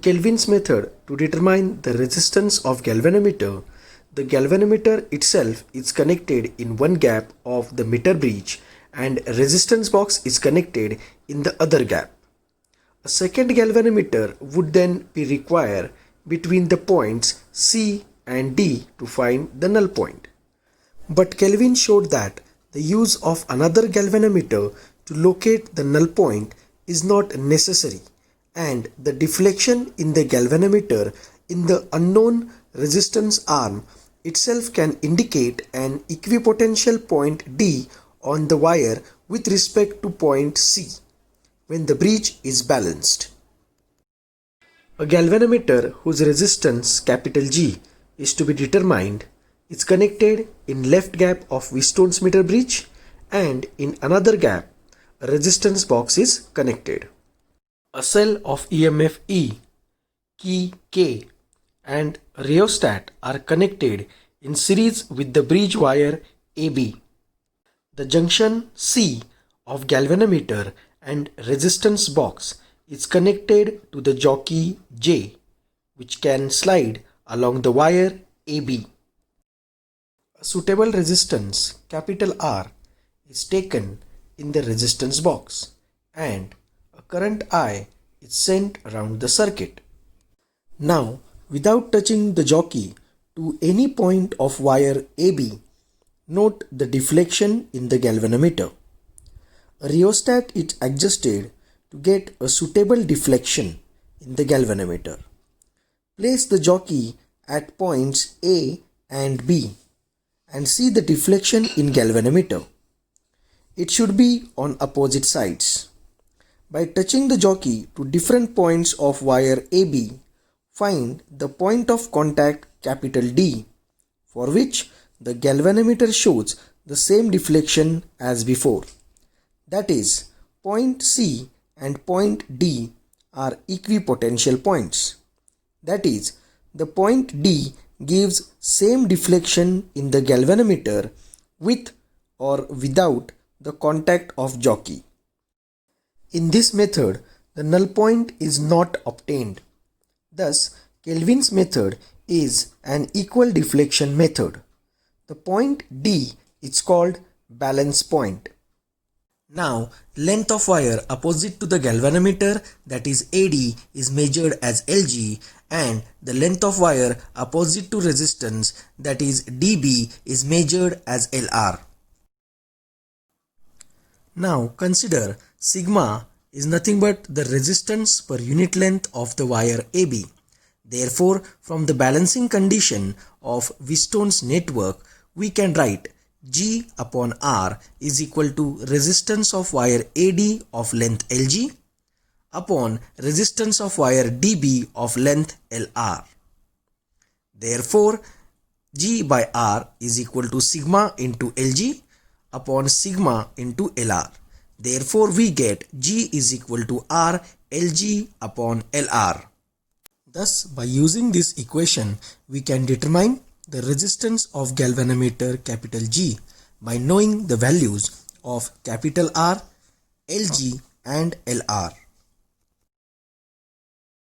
Kelvin's method to determine the resistance of galvanometer, the galvanometer itself is connected in one gap of the meter bridge and resistance box is connected in the other gap. A second galvanometer would then be required between the points C and D to find the null point. But Kelvin showed that the use of another galvanometer to locate the null point is not necessary, and the deflection in the galvanometer in the unknown resistance arm itself can indicate an equipotential point D on the wire with respect to point C when the bridge is balanced. A galvanometer whose resistance G is to be determined is connected in left gap of Wheatstone's meter bridge, and in another gap a resistance box is connected. A cell of EMF E, key K, and a rheostat are connected in series with the bridge wire AB. The junction C of galvanometer and resistance box is connected to the jockey J, which can slide along the wire AB. A suitable resistance R is taken in the resistance box and a current I is sent around the circuit. Now, without touching the jockey to any point of wire AB, note the deflection in the galvanometer. A rheostat is adjusted to get a suitable deflection in the galvanometer. Place the jockey at points A and B and see the deflection in galvanometer. It should be on opposite sides. By touching the jockey to different points of wire AB, find the point of contact D, for which the galvanometer shows the same deflection as before. That is, point C and point D are equipotential points. That is, the point D gives same deflection in the galvanometer with or without the contact of jockey. In this method, the null point is not obtained. Thus, Kelvin's method is an equal deflection method. The point D is called balance point. Now, length of wire opposite to the galvanometer, that is AD, is measured as LG, and the length of wire opposite to resistance, that is DB, is measured as LR. Now consider sigma is nothing but the resistance per unit length of the wire AB. Therefore, from the balancing condition of Wheatstone's network, we can write G upon R is equal to resistance of wire AD of length LG upon resistance of wire DB of length LR. Therefore, G by R is equal to sigma into LG upon sigma into LR. Therefore, we get G is equal to R LG upon LR. Thus, by using this equation, we can determine the resistance of galvanometer G by knowing the values of R, LG and LR.